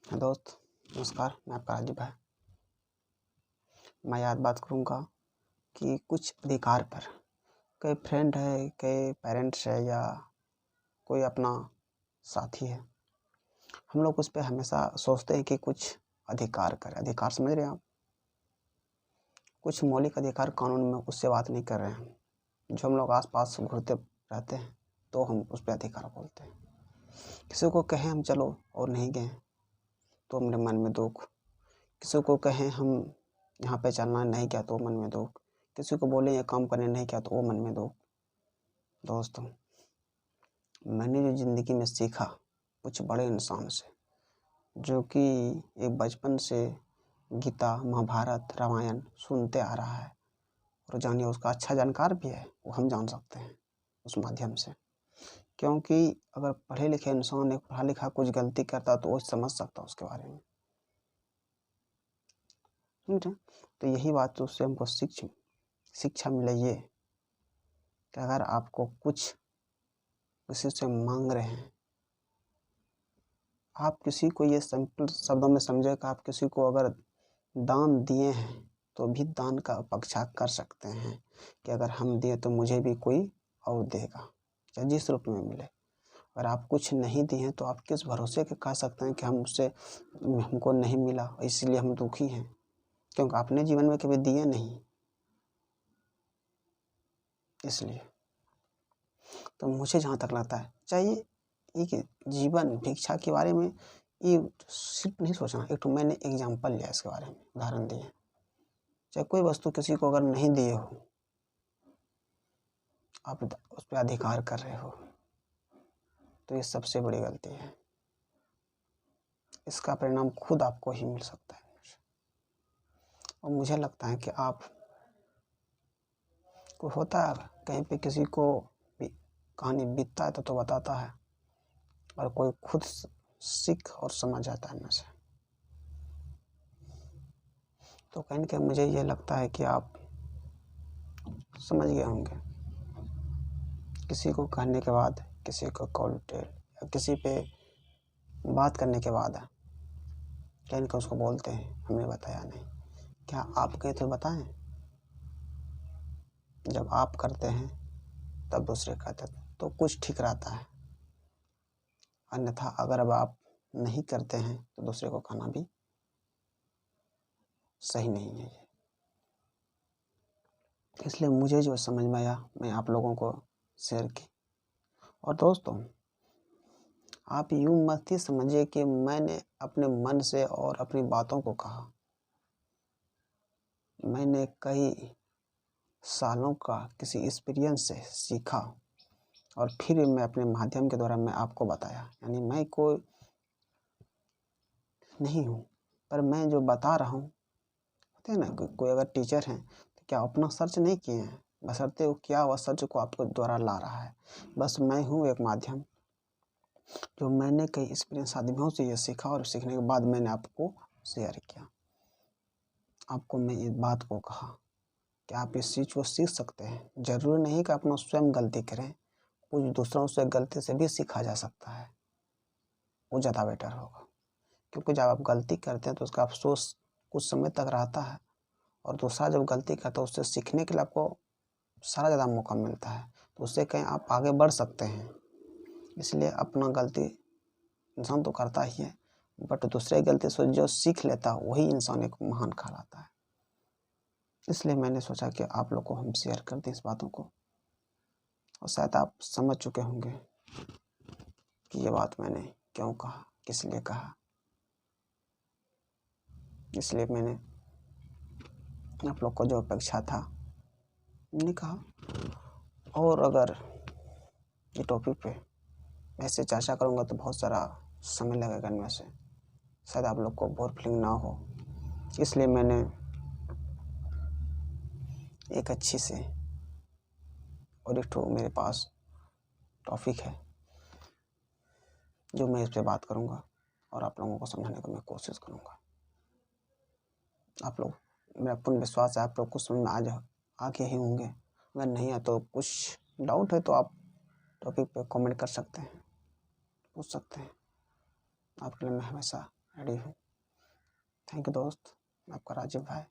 दोस्त नमस्कार, मैं आपका राजीव भाई। मैं आज बात करूँगा कि कुछ अधिकार पर कई फ्रेंड है, कई पेरेंट्स है या कोई अपना साथी है, हम लोग उस पर हमेशा सोचते हैं कि कुछ अधिकार करें। अधिकार समझ रहे हैं आप? कुछ मौलिक अधिकार कानून में, उससे बात नहीं कर रहे हैं। जो हम लोग आसपास घूरते रहते हैं तो हम उस पर अधिकार बोलते हैं। किसी को कहें हम चलो और नहीं गए तो मेरे मन में दुख, किसी को कहें हम यहाँ पे चलना नहीं किया तो मन में दुख, किसी को बोले ये काम करने नहीं किया तो वो मन में दुख। दोस्तों, मैंने जो ज़िंदगी में सीखा कुछ बड़े इंसान से, जो कि एक बचपन से गीता, महाभारत, रामायण सुनते आ रहा है और जानिए उसका अच्छा जानकार भी है, वो हम जान सकते हैं उस माध्यम से। क्योंकि अगर पढ़े लिखे इंसान एक पढ़ा लिखा कुछ गलती करता तो वो समझ सकता उसके बारे में, समझे? तो यही बात तो उससे हमको शिक्षा मिले ये कि अगर आपको कुछ किसी से मांग रहे हैं, आप किसी को ये सिंपल शब्दों में समझे कि आप किसी को अगर दान दिए हैं तो भी दान का अपेक्षा कर सकते हैं कि अगर हम दिए तो मुझे भी कोई और देगा, चाहे जिस रूप में मिले। अगर आप कुछ नहीं दिए हैं तो आप किस भरोसे के कह सकते हैं कि हमको नहीं मिला इसलिए हम दुखी हैं, क्योंकि आपने जीवन में कभी दिए नहीं। इसलिए तो मुझे जहाँ तक लगता है चाहिए एक जीवन भिक्षा के बारे में ये सिर्फ नहीं सोचना। एक तो मैंने एग्जाम्पल लिया इसके बारे में, उदाहरण दिए। चाहे कोई वस्तु किसी को अगर नहीं दिए हो, आप उस पर अधिकार कर रहे हो, तो ये सबसे बड़ी गलती है। इसका परिणाम खुद आपको ही मिल सकता है। और मुझे लगता है कि आप को होता है कहीं पे किसी को भी कहानी बीतता है तो बताता है, और कोई खुद सीख और समझ जाता है इनमें से। तो कहीं ना कहीं मुझे ये लगता है कि आप समझ गए होंगे। किसी को कहने के बाद, किसी को कॉल टेल या किसी पे बात करने के बाद कहीं ना उसको बोलते हैं हमने बताया नहीं। क्या आप गए तो बताएं? जब आप करते हैं तब दूसरे कहते हैं तो कुछ ठीक रहता है, अन्यथा अगर अब आप नहीं करते हैं तो दूसरे को कहना भी सही नहीं है ये। इसलिए मुझे जो समझ में आया मैं आप लोगों को शेयर की। और दोस्तों, आप यूं मत ही समझिए कि मैंने अपने मन से और अपनी बातों को कहा। मैंने कई सालों का किसी एक्सपीरियंस से सीखा और फिर मैं अपने माध्यम के द्वारा मैं आपको बताया। यानी मैं कोई नहीं हूँ, पर मैं जो बता रहा हूँ, होते हैं ना, कोई अगर टीचर हैं तो क्या अपना सर्च नहीं किए हैं, बशर्ते वो क्या वह सर्च को आपको द्वारा ला रहा है। बस मैं हूँ एक माध्यम, जो मैंने कई एक्सपीरियंस आदमियों से ये सीखा और सीखने के बाद मैंने आपको शेयर किया। आपको मैं इस बात को कहा कि आप इस चीज़ को सीख सकते हैं। ज़रूरी नहीं कि अपना स्वयं गलती करें, कुछ दूसरों से गलती से भी सीखा जा सकता है, वो ज़्यादा बेटर होगा। क्योंकि जब आप गलती करते हैं तो उसका अफसोस कुछ समय तक रहता है, और दूसरा जब गलती करता है उससे सीखने के लिए आपको सारा ज़्यादा मौका मिलता है, तो उससे कहीं आप आगे बढ़ सकते हैं। इसलिए अपना गलती इंसान तो करता ही है, बट दूसरे गलती से जो सीख लेता है वही इंसान एक महान कहलाता है। इसलिए मैंने सोचा कि आप लोग को हम शेयर कर दें इस बातों को, और शायद आप समझ चुके होंगे कि ये बात मैंने क्यों कहा, किस लिए कहा। इसलिए मैंने आप लोग को जो अपेक्षा था मैंने कहा। और अगर ये टॉपिक पे ऐसे चर्चा करूँगा तो बहुत सारा समय लगेगा इनमें से, शायद आप लोग को बोर फीलिंग ना हो। इसलिए मैंने एक अच्छी से और एक तो मेरे पास टॉपिक है जो मैं इस पर बात करूँगा और आप लोगों को समझाने की मैं कोशिश करूँगा। आप लोग, मेरा पूर्ण विश्वास है आप लोग कुछ समझ में आगे ही होंगे। अगर नहीं है तो कुछ डाउट है तो आप टॉपिक पे कमेंट कर सकते हैं, पूछ सकते हैं। आपके लिए मैं हमेशा रेडी हूँ। थैंक यू दोस्त, आपका राजीव भाई।